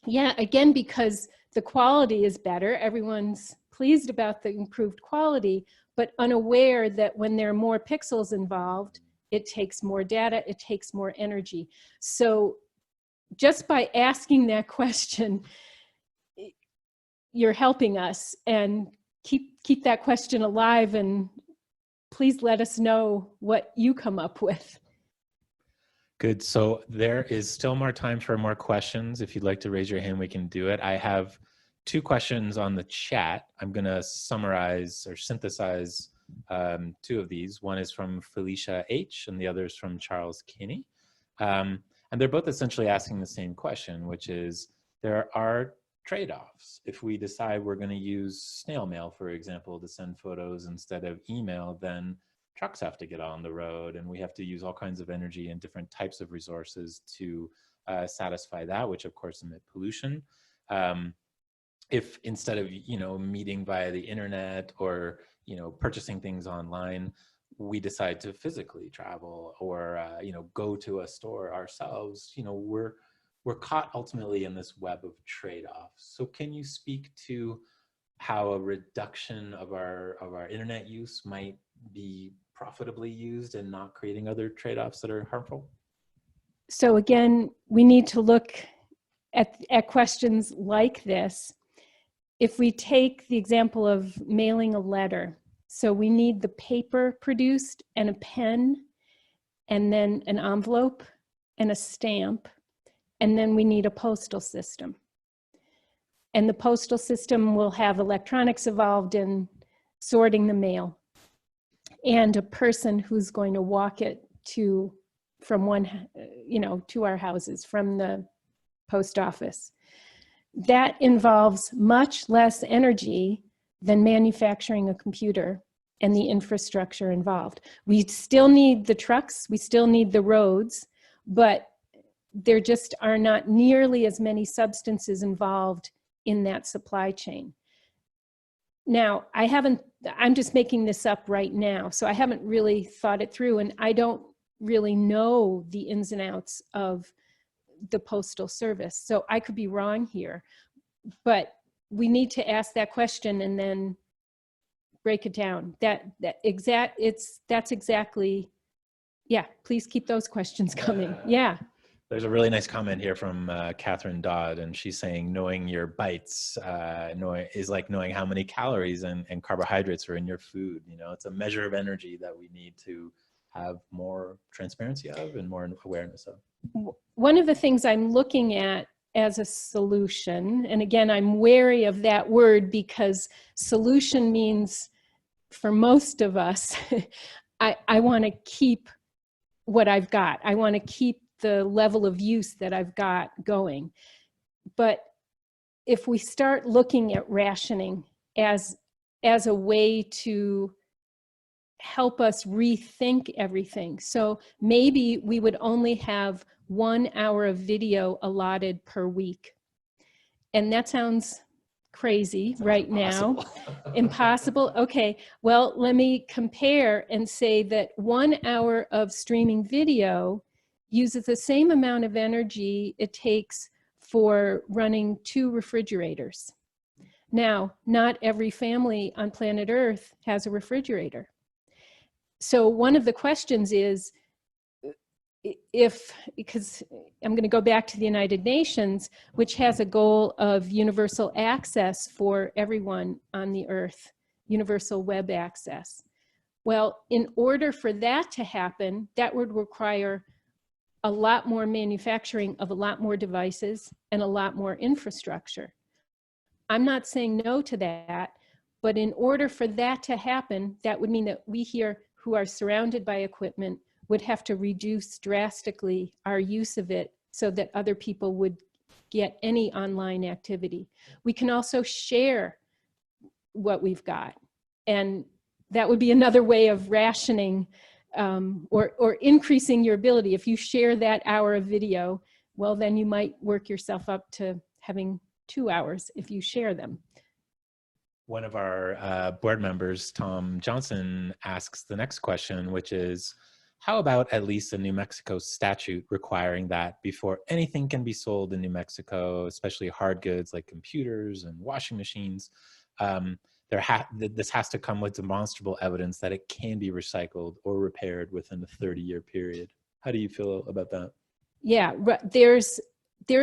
Yeah, again, because the quality is better. Everyone's pleased about the improved quality, but unaware that when there are more pixels involved, it takes more data, it takes more energy. So just by asking that question, you're helping us, and keep that question alive, and please let us know what you come up with.
Good. So there is still more time for more questions. If you'd like to raise your hand, we can do it. I have 2 questions on the chat. I'm going to summarize or synthesize 2 of these. One is from Felicia H. and the other is from Charles Kinney. And they're both essentially asking the same question, which is, there are trade-offs. If we decide we're going to use snail mail, for example, to send photos instead of email, then trucks have to get on the road, and we have to use all kinds of energy and different types of resources to satisfy that, which of course emit pollution. If instead of meeting via the internet or purchasing things online, we decide to physically travel or go to a store ourselves, we're caught ultimately in this web of trade-offs. So can you speak to how a reduction of our internet use might be profitably used and not creating other trade-offs that are harmful?
So again, we need to look at questions like this. If we take the example of mailing a letter, so we need the paper produced and a pen, and then an envelope and a stamp, and then we need a postal system. And the postal system will have electronics involved in sorting the mail, and a person who's going to walk it to our houses from the post office. That involves much less energy than manufacturing a computer and the infrastructure involved. We still need the trucks, we still need the roads, but there just are not nearly as many substances involved in that supply chain. Now, I'm just making this up right now, so I haven't really thought it through, and I don't really know the ins and outs of the Postal Service. So I could be wrong here, but we need to ask that question and then break it down. That's exactly, yeah, please keep those questions coming. Yeah.
There's a really nice comment here from Catherine Dodd, and she's saying knowing your bytes is like knowing how many calories and carbohydrates are in your food. It's a measure of energy that we need to have more transparency of and more awareness of?
One of the things I'm looking at as a solution, and again, I'm wary of that word because solution means, for most of us, I want to keep what I've got. I want to keep the level of use that I've got going. But if we start looking at rationing as a way to help us rethink everything. So maybe we would only have 1 hour of video allotted per week. And that sounds crazy right now. Impossible. Okay. Well, let me compare and say that 1 hour of streaming video uses the same amount of energy it takes for running 2 refrigerators. Now, not every family on planet Earth has a refrigerator. So one of the questions is, because I'm going to go back to the United Nations, which has a goal of universal access for everyone on the earth, universal web access. Well, in order for that to happen, that would require a lot more manufacturing of a lot more devices and a lot more infrastructure. I'm not saying no to that, but in order for that to happen, that would mean that we here who are surrounded by equipment would have to reduce drastically our use of it so that other people would get any online activity. We can also share what we've got. And that would be another way of rationing or increasing your ability. If you share that hour of video, well, then you might work yourself up to having 2 hours if you share them.
One of our board members, Tom Johnson, asks the next question, which is, how about at least a New Mexico statute requiring that before anything can be sold in New Mexico, especially hard goods like computers and washing machines, this has to come with demonstrable evidence that it can be recycled or repaired within a 30-year period. How do you feel about that?
Yeah, there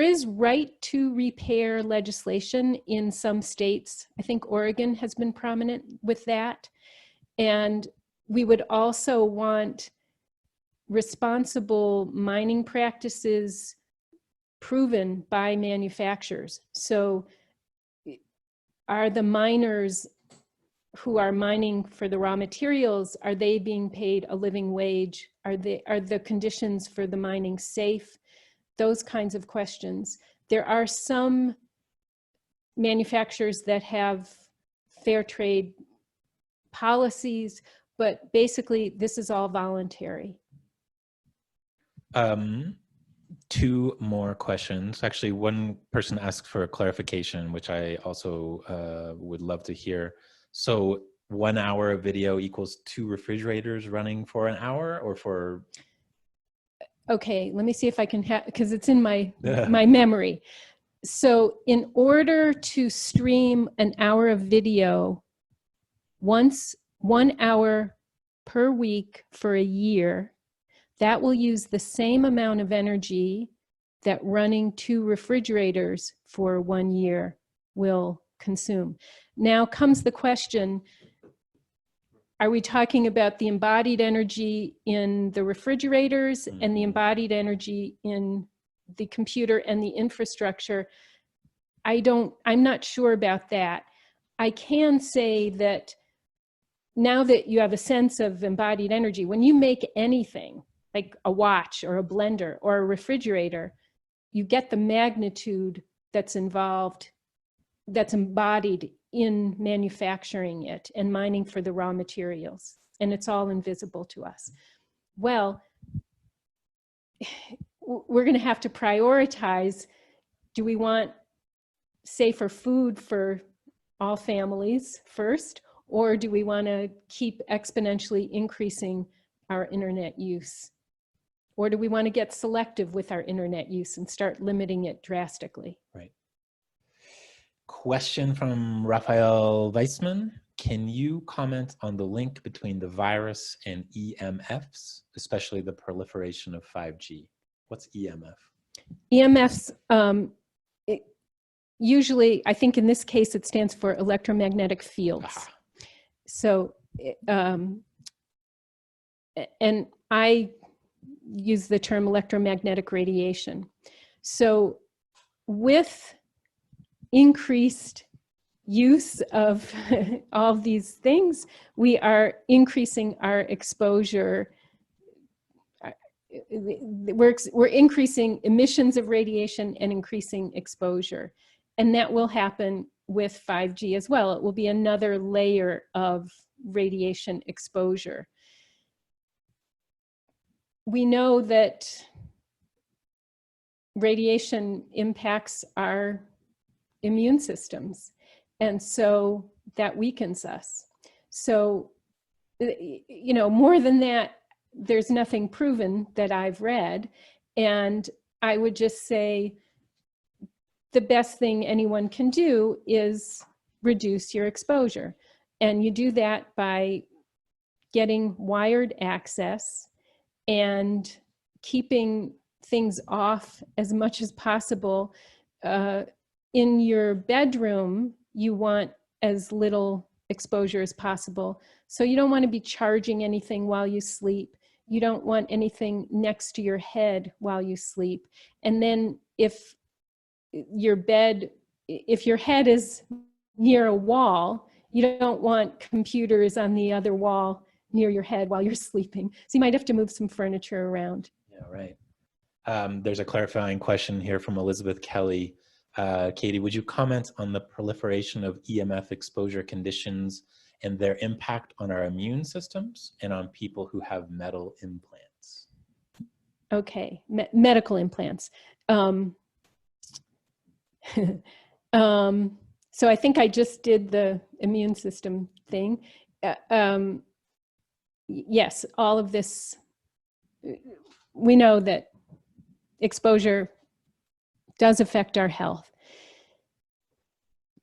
is right to repair legislation in some states. I think Oregon has been prominent with that. And we would also want responsible mining practices proven by manufacturers. So are the miners who are mining for the raw materials, are they being paid a living wage? Are the conditions for the mining safe? Those kinds of questions. There are some manufacturers that have fair trade policies, but basically this is all voluntary.
2 more questions. Actually, one person asked for a clarification, which I also would love to hear. So 1 hour of video equals 2 refrigerators running for an hour, or for?
Okay, let me see if I can have, because it's in my memory. So in order to stream an hour of video, 1 hour per week for a year, that will use the same amount of energy that running 2 refrigerators for 1 year will consume. Now comes the question, are we talking about the embodied energy in the refrigerators and the embodied energy in the computer and the infrastructure? I'm not sure about that. I can say that now that you have a sense of embodied energy, when you make anything, like a watch or a blender or a refrigerator, you get the magnitude that's involved, that's embodied in manufacturing it and mining for the raw materials. And it's all invisible to us. Well, we're going to have to prioritize, do we want safer food for all families first, or do we want to keep exponentially increasing our internet use? Or do we want to get selective with our internet use and start limiting it drastically?
Right. Question from Raphael Weissman. Can you comment on the link between the virus and EMFs, especially the proliferation of 5G? What's EMF?
EMFs, usually, I think in this case, it stands for electromagnetic fields. So and I use the term electromagnetic radiation. So with increased use of all of these things, we are increasing our exposure. We're increasing emissions of radiation and increasing exposure. And that will happen with 5G as well. It will be another layer of radiation exposure. We know that radiation impacts our immune systems, and so that weakens us. So, you know, more than that, there's nothing proven that I've read. And I would just say the best thing anyone can do is reduce your exposure. And you do that by getting wired access and keeping things off as much as possible. In your bedroom, you want as little exposure as possible. So you don't want to be charging anything while you sleep. You don't want anything next to your head while you sleep. And then if your head is near a wall, you don't want computers on the other wall near your head while you're sleeping. So you might have to move some furniture around.
Yeah, right. There's a clarifying question here from Elizabeth Kelly. Katie, would you comment on the proliferation of EMF exposure conditions and their impact on our immune systems and on people who have metal implants?
Okay, medical implants. So I think I just did the immune system thing. Yes, all of this, we know that exposure does affect our health.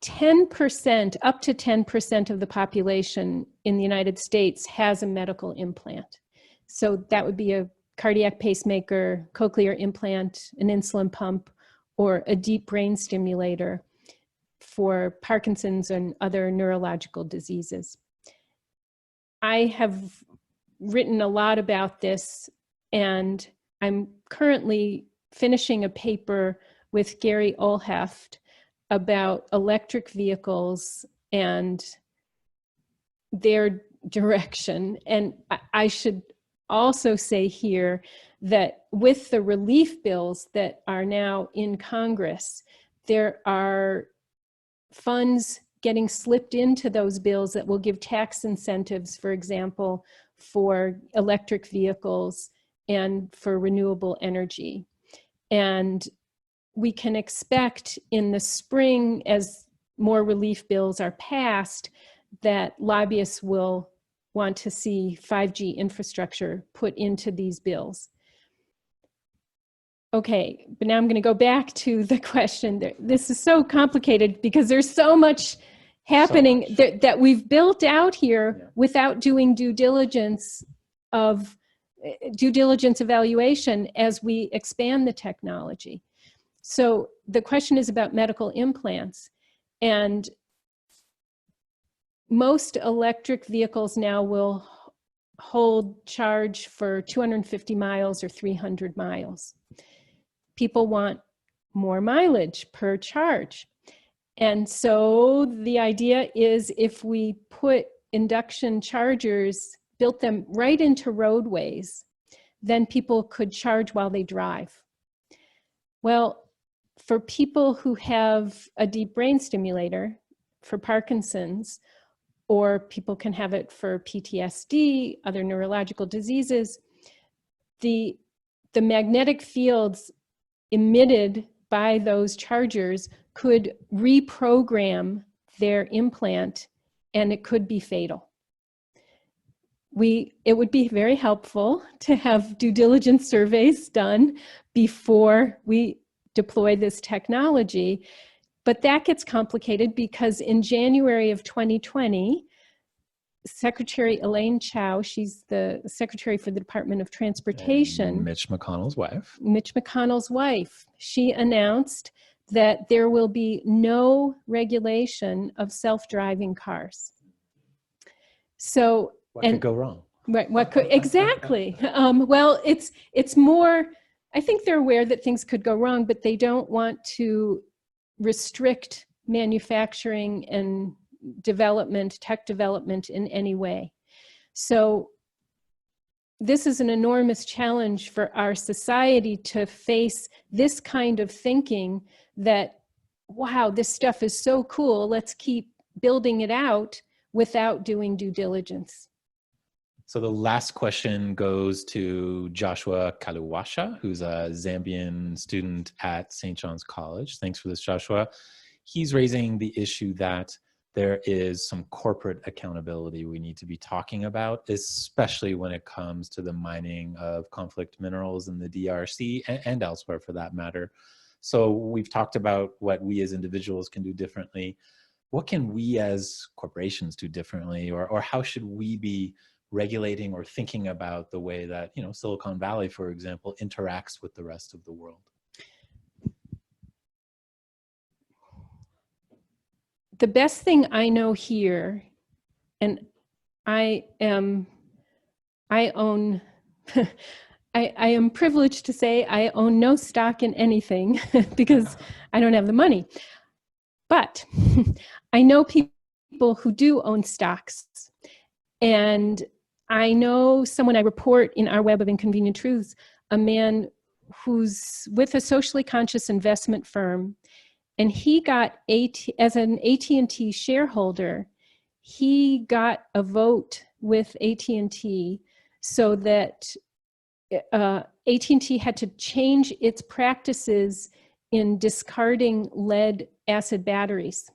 10%, up to 10% of the population in the United States has a medical implant. So that would be a cardiac pacemaker, cochlear implant, an insulin pump, or a deep brain stimulator for Parkinson's and other neurological diseases. I have written a lot about this, and I'm currently finishing a paper with Gary Olheft about electric vehicles and their direction. And I should also say here that with the relief bills that are now in Congress, there are funds getting slipped into those bills that will give tax incentives, for example, for electric vehicles and for renewable energy. And we can expect in the spring, as more relief bills are passed, that lobbyists will want to see 5G infrastructure put into these bills. Okay, but now I'm going to go back to the question. This is so complicated because there's so much happening that we've built out here without doing due diligence evaluation as we expand the technology. So the question is about medical implants, and most electric vehicles now will hold charge for 250 miles or 300 miles. People want more mileage per charge. And so the idea is if we put induction chargers, built them right into roadways, then people could charge while they drive. Well, for people who have a deep brain stimulator for Parkinson's, or people can have it for PTSD, other neurological diseases, the magnetic fields emitted by those chargers could reprogram their implant, and it could be fatal. It would be very helpful to have due diligence surveys done before we deploy this technology, but that gets complicated because in January of 2020, Secretary Elaine Chao, she's the Secretary for the Department of Transportation.
And Mitch McConnell's
wife. She announced that there will be no regulation of self-driving cars. So,
what could go wrong?
Right. What could exactly? Well, it's more. I think they're aware that things could go wrong, but they don't want to restrict manufacturing and development, tech development in any way. So this is an enormous challenge for our society to face this kind of thinking that, wow, this stuff is so cool, let's keep building it out without doing due diligence.
So the last question goes to Joshua Kaluwasha, who's a Zambian student at St. John's College. Thanks for this, Joshua. He's raising the issue that there is some corporate accountability we need to be talking about, especially when it comes to the mining of conflict minerals in the DRC and elsewhere for that matter. So we've talked about what we as individuals can do differently. What can we as corporations do differently, or how should we be regulating or thinking about the way that, you know, Silicon Valley, for example, interacts with the rest of the world?
The best thing I know here, and I own, I am privileged to say I own no stock in anything because I don't have the money. But I know people who do own stocks. And I know someone I report in our Web of Inconvenient Truths, a man who's with a socially conscious investment firm. And he got, as an AT&T shareholder, he got a vote with AT&T so that AT&T had to change its practices in discarding lead acid batteries.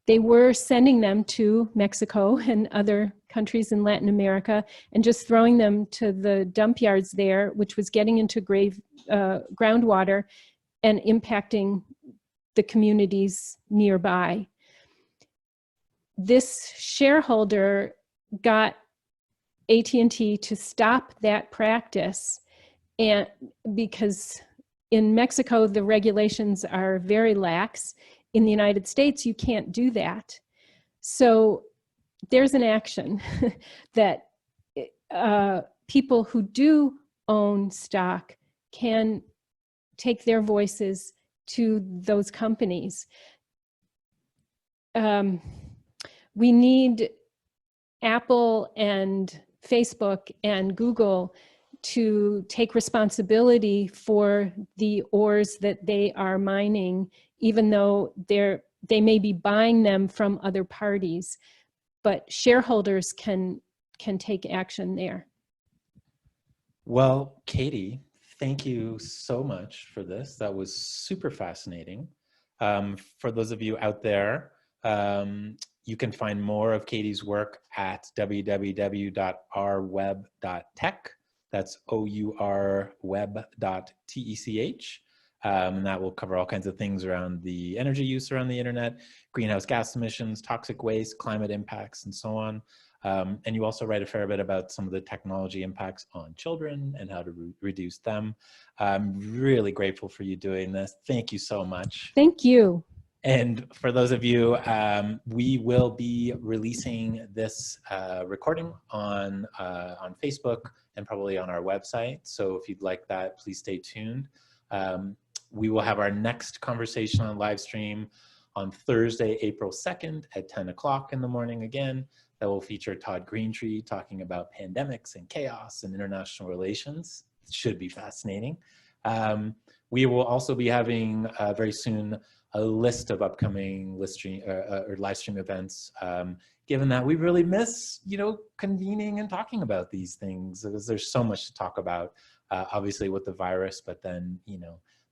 They were sending them to Mexico and other countries in Latin America and just throwing them to the dump yards there, which was getting into groundwater and impacting the communities nearby. This shareholder got AT&T to stop that practice, and because in Mexico the regulations are very lax. In the United States you can't do that. So there's an action that people who do own stock can take their voices to those companies. We need Apple and Facebook and Google to take responsibility for the ores that they are mining, even though they may be buying them from other parties, but shareholders can take action there.
Well, Katie, thank you so much for this. That was super fascinating. For those of you out there, you can find more of Katie's work at www.ourweb.tech. That's OURweb.tech. And that will cover all kinds of things around the energy use around the internet, greenhouse gas emissions, toxic waste, climate impacts, and so on. And you also write a fair bit about some of the technology impacts on children and how to reduce them. I'm really grateful for you doing this. Thank you so much.
Thank you.
And for those of you, we will be releasing this recording on Facebook and probably on our website. So if you'd like that, please stay tuned. We will have our next conversation on live stream on Thursday, April 2nd at 10 o'clock in the morning again. That will feature Todd Greentree talking about pandemics and chaos and international relations. It should be fascinating. We will also be having very soon a list of upcoming live stream events, given that we really miss, convening and talking about these things, because there's so much to talk about, obviously with the virus, but then,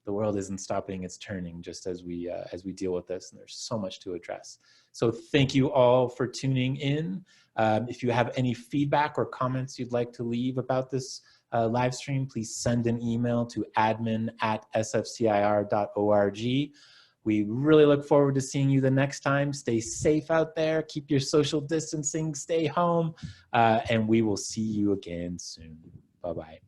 the world isn't stopping, it's turning just as we deal with this, and there's so much to address. So thank you all for tuning in. If you have any feedback or comments you'd like to leave about this live stream, please send an email to admin@sfcir.org. We really look forward to seeing you the next time. Stay safe out there, keep your social distancing, stay home, and we will see you again soon. Bye-bye.